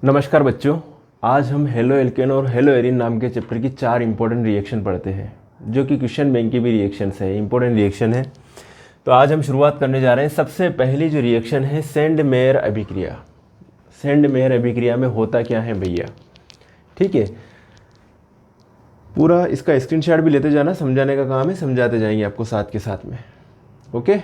नमस्कार बच्चों, आज हम हेलो एल्केन और हेलो एरिन नाम के चैप्टर की 4 इंपॉर्टेंट रिएक्शन पढ़ते हैं, जो कि क्वेश्चन बैंक की भी रिएक्शंस है, इंपॉर्टेंट रिएक्शन है। तो आज हम शुरुआत करने जा रहे हैं। सबसे पहली जो रिएक्शन है सेंड मेयर अभिक्रिया। सेंड मेयर अभिक्रिया में होता क्या है भैया, ठीक है। पूरा इसका स्क्रीनशॉट भी लेते जाना, समझाने का काम है, समझाते जाएंगे आपको साथ के साथ में। ओके,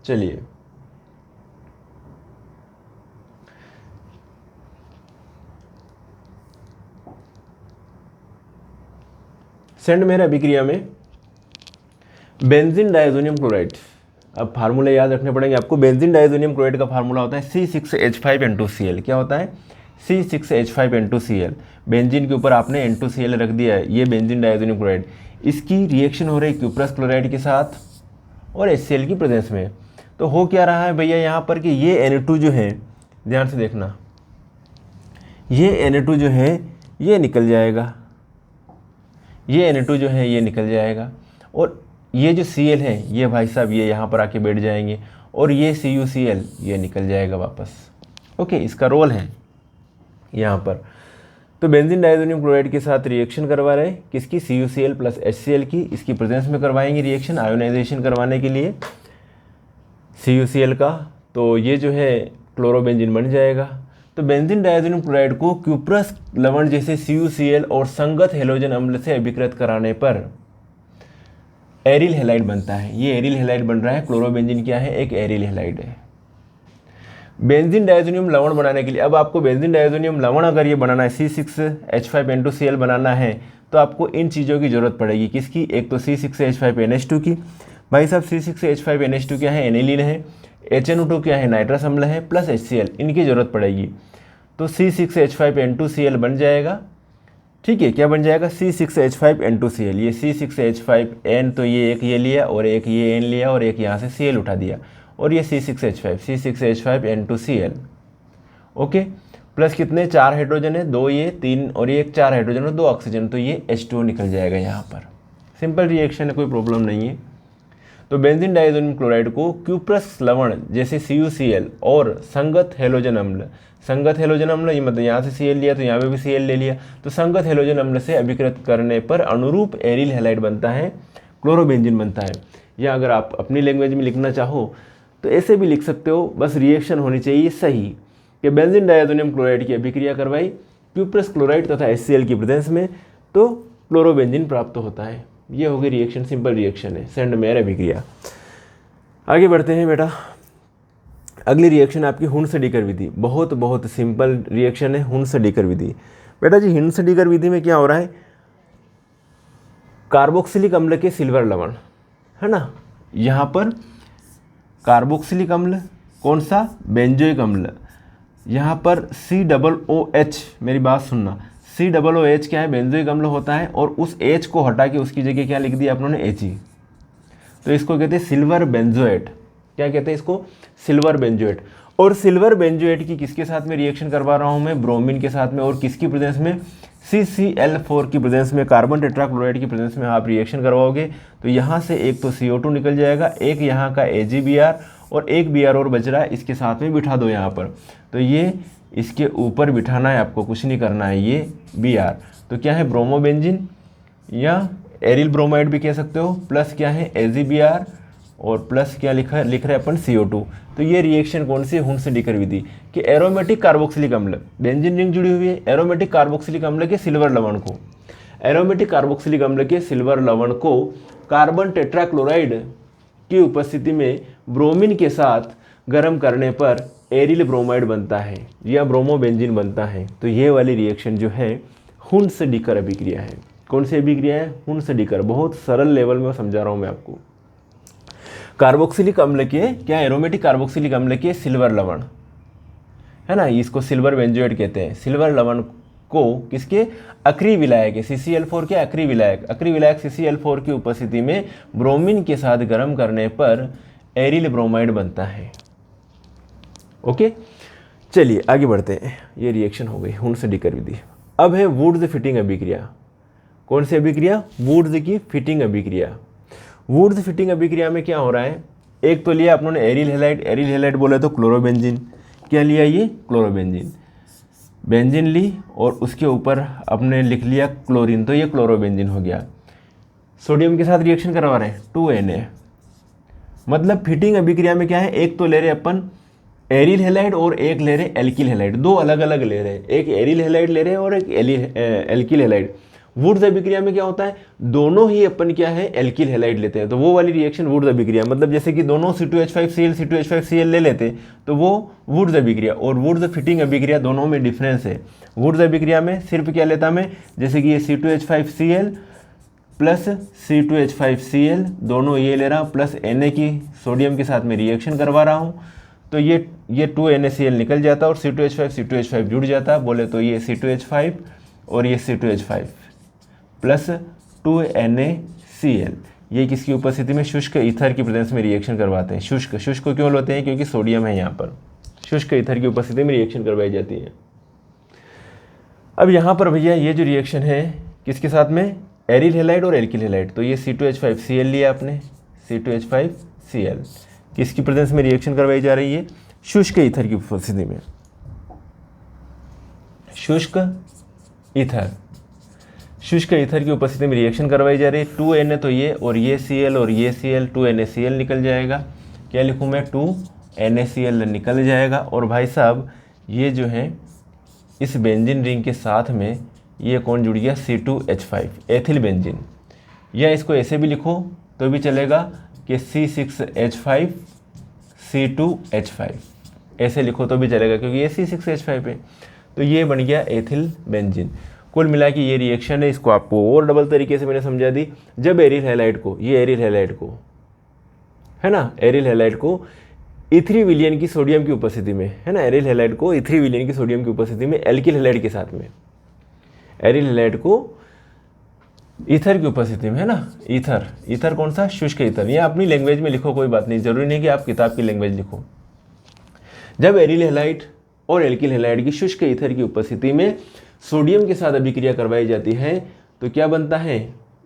चलिए। सेंड मेयर अभिक्रिया में बेंजीन डायज़ोनियम क्लोराइड, अब फार्मूला याद रखने पड़ेंगे आपको। बेंजीन डायज़ोनियम क्लोराइड का फार्मूला होता है C6H5N2Cl। क्या होता है? C6H5N2Cl। बेंजीन के ऊपर आपने N2Cl रख दिया है, ये बेंजीन डायज़ोनियम क्लोराइड। इसकी रिएक्शन हो रही है क्यूप्रस क्लोराइड के साथ और HCl की प्रेजेंस में। तो हो क्या रहा है भैया यहाँ पर कि ये N2 जो है, ध्यान से देखना, ये N2 जो है ये निकल जाएगा, ये N2 जो है ये निकल जाएगा, और ये जो Cl है ये भाई साहब ये यहाँ पर आके बैठ जाएंगे, और ये CuCl ये निकल जाएगा वापस। ओके, इसका रोल है यहाँ पर। तो बेंजीन डायज़ोनियम क्लोराइड के साथ रिएक्शन करवा रहे हैं, किसकी? CuCl प्लस HCl की। इसकी प्रेजेंस में करवाएंगे रिएक्शन आयोनाइजेशन करवाने के लिए CuCl का। तो ये जो है क्लोरोबेंजीन बन जाएगा। तो बेंजीन डायज़ोनियम क्लोराइड को क्यूप्रस लवण जैसे CuCl और संगत हेलोजन अम्ल से अभिकृत कराने पर एरिल हैलाइड बनता है। ये एरिल हैलाइड बन रहा है। क्लोरोबेंजीन क्या है? एक एरिल हैलाइड है। बेंजीन डायज़ोनियम लवण बनाने के लिए, अब आपको बेंजीन डायज़ोनियम लवण अगर ये बनाना है, C6H5N2Cl बनाना है, तो आपको इन चीज़ों की ज़रूरत पड़ेगी। किसकी? एक तो C6H5NH2 की। भाई साहब C6H5NH2 क्या है? एनिलीन है। HNO2 क्या है? नाइट्रस अम्ल है, प्लस HCl, इनकी ज़रूरत पड़ेगी। तो C6H5N2Cl बन जाएगा, ठीक है। क्या बन जाएगा? C6H5N2Cl। ये C6H5N, तो ये एक ये लिया और एक ये N लिया और एक यहाँ से Cl उठा दिया, और ये C6H5N2Cl। ओके, प्लस कितने? 4 हाइड्रोजन है, 2 ये 3 और ये 4 हाइड्रोजन और 2 ऑक्सीजन, तो ये H2O निकल जाएगा यहाँ पर। सिंपल रिएक्शन है, कोई प्रॉब्लम नहीं है। तो बेंजीन डायज़ोनियम क्लोराइड को क्यूप्रस लवण जैसे CuCl और संगत हेलोजन अम्ल, संगत हेलोजन अम्ल ये मतलब यहाँ से Cl लिया तो यहाँ पे भी Cl ले लिया, तो संगत हेलोजन अम्ल से अभिकृत करने पर अनुरूप एरिल हैलाइड बनता है, क्लोरोबेंजीन बनता है। या अगर आप अपनी लैंग्वेज में लिखना चाहो तो ऐसे भी लिख सकते हो, बस रिएक्शन होनी चाहिए सही कि बेंजीन डायज़ोनियम क्लोराइड की अभिक्रिया करवाई क्यूप्रस क्लोराइड तथा HCl की प्रेजेंस में, तो क्लोरोबेंजीन प्राप्त होता है। ये हो गई रिएक्शन, सिंपल रिएक्शन है, सेंड मेयर अभिक्रिया। आगे बढ़ते हैं बेटा। अगली रिएक्शन आपकी हुंस-डीकर विधि। बहुत बहुत सिंपल रिएक्शन है, हुंस-डीकर विधि। बेटा जी हुंस-डीकर विधि में क्या हो रहा है? कार्बोक्सिलिक अम्ल के सिल्वर लवण, है ना, यहाँ पर कार्बोक्सिलिक अम्ल, कौन सा? बेंजोइक अम्ल। यहाँ पर COOH, मेरी बात सुनना, COOH क्या है? बेंजोइक अम्ल होता है, और उस H को हटा के उसकी जगह क्या लिख दिया आप लोगों ने? He। तो इसको कहते हैं सिल्वर बेंजोएट। क्या कहते हैं इसको? Silver benzoate. और सिल्वर बेंजोएट की किसके साथ में रिएक्शन करवा रहा हूँ मैं? ब्रोमीन के साथ में, और किसकी प्रेजेंस में? CCl4 की प्रेजेंस में, कार्बन टेट्राक्लोराइड की प्रेजेंस में आप रिएक्शन करवाओगे। तो यहाँ से एक तो CO2 निकल जाएगा, एक यहाँ का AgBr, और एक Br और बच रहा है, इसके साथ में बिठा दो यहाँ पर। तो ये इसके ऊपर बिठाना है आपको, कुछ नहीं करना है, ये Br। तो क्या है? ब्रोमोबेंजीन या एरिल ब्रोमाइड भी कह सकते हो, प्लस क्या है? AgBr, और प्लस क्या लिख रहे हैं अपन? CO2। तो ये रिएक्शन कौन सी? हुंस-डीकर विधि कि एरोमेटिक कार्बोक्सिलिक अम्ल, बेंजीन रिंग जुड़ी हुई है, एरोमेटिक कार्बोक्सिलिक अम्ल के सिल्वर लवण को, एरोमेटिक कार्बोक्सिलिक अम्ल के सिल्वर लवण को कार्बन टेट्राक्लोराइड की उपस्थिति में ब्रोमीन के साथ गर्म करने पर एरिल ब्रोमाइड बनता है या ब्रोमोबेंजीन बनता है। तो ये वाली रिएक्शन जो है हुंस-डीकर अभिक्रिया है। कौन सी अभिक्रिया है? हुंस-डीकर। बहुत सरल लेवल में समझा रहा हूँ मैं आपको। कार्बोक्सिलिक अम्ल के क्या? एरोमेटिक कार्बोक्सिलिक अम्ल के सिल्वर लवण, है ना, इसको सिल्वर बेंजोएट कहते हैं। सिल्वर लवण को किसके? अक्रिय विलायक है, CCl4 के अक्रिय विलायक, अक्रिय विलायक CCl4 की उपस्थिति में ब्रोमीन के साथ गर्म करने पर एरिल ब्रोमाइड बनता है। ओके, चलिए आगे बढ़ते हैं। ये रिएक्शन हो गई हुंस-डीकर विधि। अब है वुड्स फिटिंग अभिक्रिया। कौन सी अभिक्रिया? वुड्स की फिटिंग अभिक्रिया। वुड्स फिटिंग अभिक्रिया में क्या हो रहा है? एक तो लिया आप लोगों ने एरिल हैलाइड, एरिल हैलाइड बोले तो क्लोरोबेंजीन, क्या लिया? ये क्लोरोबेंजीन। बेंजीन ली और उसके ऊपर अपने लिख लिया क्लोरीन, तो ये क्लोरोबेंजीन हो गया। सोडियम के साथ रिएक्शन करवा रहे हैं 2Na, मतलब फिटिंग अभिक्रिया में क्या है, एक तो ले रहे अपन एरिल हैलाइड और एक ले रहे एल्किल हैलाइड, दो अलग अलग ले रहे हैं, एक एरिल हैलाइड ले रहे हैं और एक एल्किल हैलाइड। वुड्स अभिक्रिया में क्या होता है, दोनों ही अपन क्या है एल्किल हैलाइड लेते हैं, तो वो वाली रिएक्शन वुड्स अभिक्रिया, मतलब जैसे कि दोनों C2H5Cl C2H5Cl ले लेते तो वो वुड्स अभिक्रिया। और वुड्स फिटिंग अभिक्रिया दोनों में डिफरेंस है। वुड्स अभिक्रिया में सिर्फ क्या लेता मैं, जैसे कि ये C2H5Cl प्लस C2H5Cl दोनों ये ले रहा हूँ, प्लस Na की सोडियम के साथ में रिएक्शन करवा रहा हूँ, तो ये 2NaCl निकल जाता और C2H5 जुड़ जाता, बोले तो ये C2H5 और ये C2H5 प्लस 2NaCl, ये किसकी उपस्थिति में, शुष्क ईथर की प्रेजेंस में रिएक्शन करवाते हैं। शुष्क को क्यों लेते हैं, क्योंकि सोडियम है यहाँ पर, शुष्क ईथर की उपस्थिति में रिएक्शन करवाई जाती है। अब यहाँ पर भैया ये जो रिएक्शन है किसके साथ में, एरिल हैलाइड और एल्किल हैलाइड, तो ये C2H5Cl लिया आपने, C2H5Cl किसकी प्रेजेंस में रिएक्शन करवाई जा रही है, शुष्क ईथर की उपस्थिति में, शुष्क ईथर की उपस्थिति में रिएक्शन करवाई जा रही है। 2Na तो ये और ये Cl 2NaCl निकल जाएगा, क्या लिखूँ मैं, 2NaCl निकल जाएगा। और भाई साहब ये जो है इस बेंजीन रिंग के साथ में ये कौन जुड़ गया, C2H5 एथिल बेंजीन, या इसको ऐसे भी लिखो तो भी चलेगा कि C6H5 C2H5, ऐसे लिखो तो भी चलेगा क्योंकि ये C6H5 है, तो ये बन गया एथिल बेंजीन। कुल मिला के ये रिएक्शन है, इसको आपको और डबल तरीके से मैंने समझा दी। जब एरिल हैलाइड को, ये एरिल हैलाइड को है ना, एरिल हैलाइड को E3 विलियन की सोडियम की उपस्थिति में, है ना, एरिल हैलाइड को E3 विलियन की सोडियम की उपस्थिति में एल्किल हैलाइड के साथ में, एरिल हैलाइड को ईथर की उपस्थिति में, है ना, ईथर कौन सा, शुष्क ईथर, या अपनी लैंग्वेज में लिखो, कोई बात नहीं, जरूरी नहीं कि आप किताब की लैंग्वेज लिखो। जब एरिल हैलाइड और एल्किल हैलाइड की शुष्क ईथर की उपस्थिति में सोडियम के साथ अभिक्रिया करवाई जाती है तो क्या बनता है,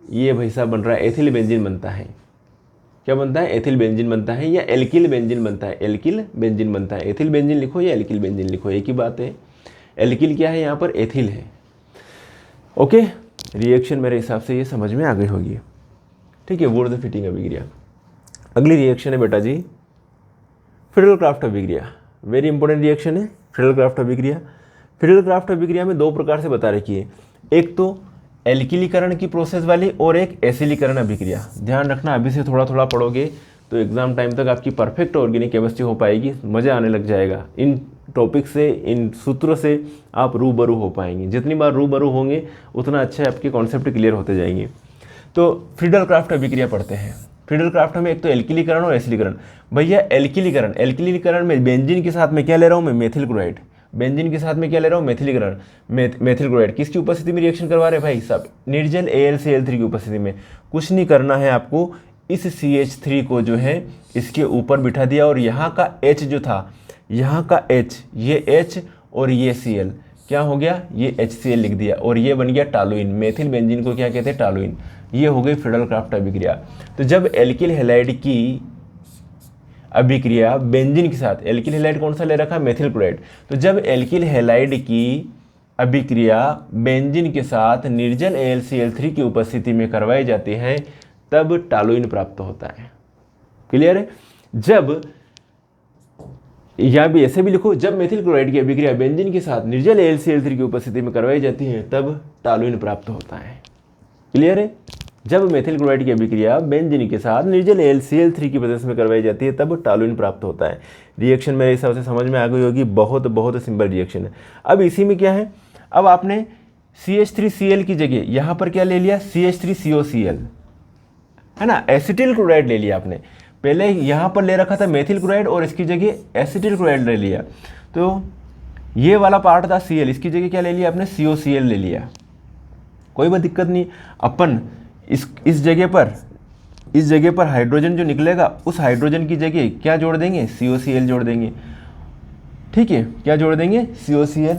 ये भाई साहब बन रहा है एथिल बेंजीन बनता है। क्या बनता है, एथिल बेंजीन बनता है या एल्किल बेंजीन बनता है, एल्किल बेंजीन बनता है। एथिल बेंजीन लिखो या एल्किल बेंजीन लिखो, एक ही बात है। एल्किल क्या है, यहाँ पर एथिल है। ओके, रिएक्शन मेरे हिसाब से ये समझ में आ गई होगी, ठीक है। वुड्स फिटिंग अभिक्रिया। अगली रिएक्शन है बेटा जी फ्रीडल-क्राफ्ट अभिक्रिया, वेरी इंपॉर्टेंट रिएक्शन है फ्रीडल-क्राफ्ट अभिक्रिया। फ्रीडल-क्राफ्ट अभिक्रिया में दो प्रकार से बता रखी है, एक तो एल्किलीकरण की प्रोसेस वाली और एक एसिलीकरण अभिक्रिया। ध्यान रखना, अभी से थोड़ा थोड़ा पढ़ोगे तो एग्जाम टाइम तक आपकी परफेक्ट ऑर्गेनिक केमिस्ट्री हो पाएगी, मज़ा आने लग जाएगा। इन टॉपिक से, इन सूत्रों से आप रूबरू हो पाएंगे। जितनी बार रूबरू होंगे उतना अच्छा आपके कॉन्सेप्ट क्लियर होते जाएंगे। तो फ्रीडल-क्राफ्ट अभिक्रिया पढ़ते हैं। फ्रीडल-क्राफ्ट में एक तो एल्किलीकरण और एसिलीकरण। भैया एल्किलीकरण में बेंजीन के साथ में क्या ले रहा हूँ मैं, मेथिल क्लोराइड। बेंजीन के साथ में क्या ले रहा हूँ, मेथिलीकरण, मेथिल क्लोराइड। किसकी उपस्थिति में रिएक्शन करवा रहे हैं भाई साहब, निर्जल AlCl3 की उपस्थिति में। कुछ नहीं करना है आपको, इस CH3 को जो है इसके ऊपर बिठा दिया और यहाँ का H जो था, यहाँ का H, ये H और ये Cl क्या हो गया, ये HCl लिख दिया और ये बन गया टालुइन। मेथिल बेंजीन को क्या कहते हैं, टालुइन। ये हो गई फ्रीडल-क्राफ्ट अभिक्रिया। तो जब एल्किल हैलाइड की अभिक्रिया बेंजीन के साथ, एल्किल हैलाइड कौन सा ले रखा है, मेथिल क्लोराइड। तो जब एल्किल हैलाइड की अभिक्रिया बेंजीन के साथ निर्जल AlCl3 की उपस्थिति में करवाई जाती है तब टालुइन प्राप्त होता है। क्लियर है। जब, या भी ऐसे भी लिखो, जब मेथिल क्लोराइड की अभिक्रिया बेंजीन के साथ निर्जल AlCl3 की उपस्थिति में करवाई जाती है तब टालुइन प्राप्त होता है। क्लियर है। जब मेथिल क्लोराइड की अभिक्रिया बेंजीन के साथ निर्जल AlCl3 की प्रेजेंस में करवाई जाती है तब टालुइन प्राप्त होता है। रिएक्शन मेरे हिसाब से समझ में आ गई होगी, बहुत बहुत सिंपल रिएक्शन है। अब इसी में क्या है, अब आपने CH3Cl की जगह यहाँ पर क्या ले लिया, CH3COCl, है ना, एसिटिल क्लोराइड ले लिया आपने। पहले यहाँ पर ले रखा था मेथिल क्लोराइड और इसकी जगह एसिटिल क्लोराइड ले लिया। तो ये वाला पार्ट था Cl, इसकी जगह क्या ले लिया आपने, COCl ले लिया। कोई बात दिक्कत नहीं। अपन इस जगह पर हाइड्रोजन जो निकलेगा उस हाइड्रोजन की जगह क्या जोड़ देंगे, COCl जोड़ देंगे। ठीक है, क्या जोड़ देंगे, COCl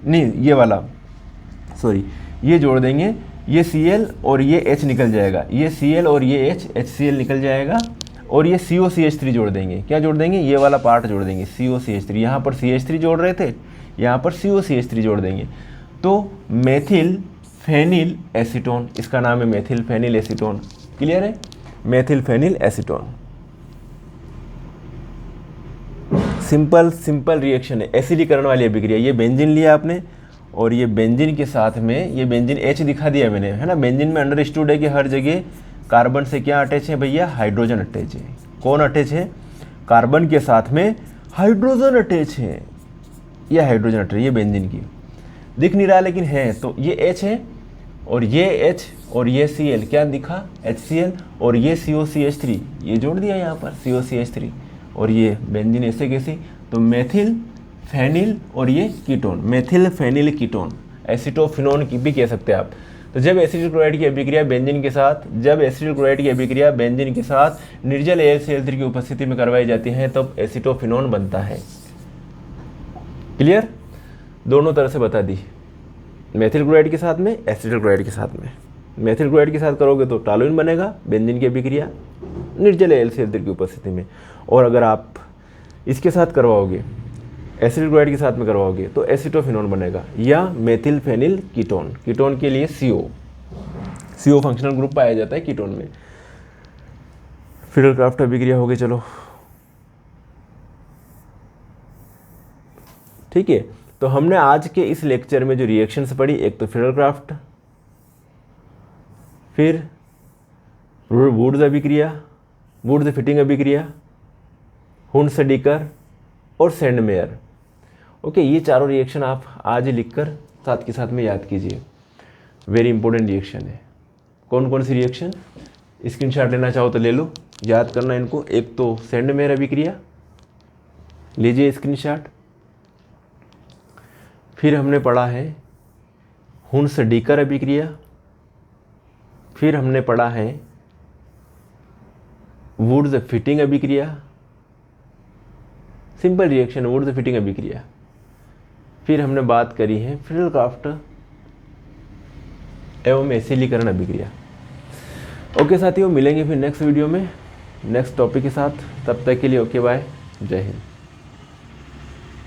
नहीं, ये वाला सॉरी, ये जोड़ देंगे, ये Cl और ये H निकल जाएगा, ये Cl और ये H HCl निकल जाएगा और ये COCH3 जोड़ देंगे। क्या जोड़ देंगे? ये वाला पार्ट जोड़ देंगे, COCH3। यहाँ पर CH3 जोड़ रहे थे, यहाँ पर COCH3 जोड़ देंगे। तो मेथिल फेनिल एसीटोन, इसका नाम है मेथिल फेनिल एसीटोन। क्लियर है? Methyl phenyl acetone. Simple reaction है, एसिडीकरण वाली अभिक्रिया। ये बेंजीन लिया आपने और ये बेंजीन के साथ में ये बेंजीन H दिखा दिया मैंने, है ना। बेंजीन में अंडरस्टूड है कि हर जगह कार्बन से क्या अटैच है भैया? हाइड्रोजन अटैच है। कौन अटैच है? कार्बन के साथ में हाइड्रोजन अटैच है, यह हाइड्रोजन अटैच है। ये बेंजीन की दिख नहीं रहा लेकिन है। तो ये H है और ये H और ये Cl, क्या दिखा? HCl, और ये COCH3, ये जोड़ दिया यहाँ पर COCH3, और ये बेंजीन ऐसे कैसे? तो मेथिल फेनिल और ये ketone, methyl phenyl ketone, acetophenone की भी कह सकते हैं आप। तो जब एसिटिल क्लोराइड की अभिक्रिया बेंजीन के साथ, जब एसिटिल क्लोराइड की अभिक्रिया बेंजीन के साथ निर्जल AlCl3 की उपस्थिति में करवाई जाती है तब एसिटोफिनोन बनता है। क्लियर? दोनों तरह से बता दी, मेथिल क्लोराइड के साथ में, एसिटिल क्लोराइड के साथ में। मेथिल क्लोराइड के साथ करोगे तो टॉलुइन बनेगा बेंजीन की अभिक्रिया निर्जल AlCl3 की उपस्थिति में, और अगर आप इसके साथ करवाओगे, एसिटिल क्लोराइड के साथ में करवाओगे तो एसिटोफिनोन बनेगा, या मेथिल फेनिल कीटोन। कीटोन के लिए CO फंक्शनल ग्रुप पाया जाता है कीटोन में। फिडलक्राफ्ट अभिक्रिया हो गई। चलो ठीक है, तो हमने आज के इस लेक्चर में जो रिएक्शंस पढ़ी, एक तो फिडलक्राफ्ट, फिर वुड्स अभिक्रिया, वुड्स फिटिंग अभिक्रिया, हुंड-सेडीकर और सैंडमेयर। ओके, ये चारों रिएक्शन आप आज लिखकर साथ के साथ में याद कीजिए, वेरी इंपॉर्टेंट रिएक्शन है। कौन कौन सी रिएक्शन? स्क्रीनशॉट लेना चाहो तो ले लो, याद करना इनको। एक तो सैंडमेयर अभिक्रिया, लीजिए स्क्रीनशॉट। फिर हमने पढ़ा है हुंड-सेडीकर अभिक्रिया, फिर हमने पढ़ा है वुड्स फिटिंग अभिक्रिया, सिंपल रिएक्शन वुड्स फिटिंग अभिक्रिया। फिर हमने बात करी है फिडलक्राफ्ट एवं एसिडीकरण अभिक्रिया। ओके साथियों, मिलेंगे फिर नेक्स्ट वीडियो में नेक्स्ट टॉपिक के साथ। तब तक के लिए ओके बाय, जय हिंद।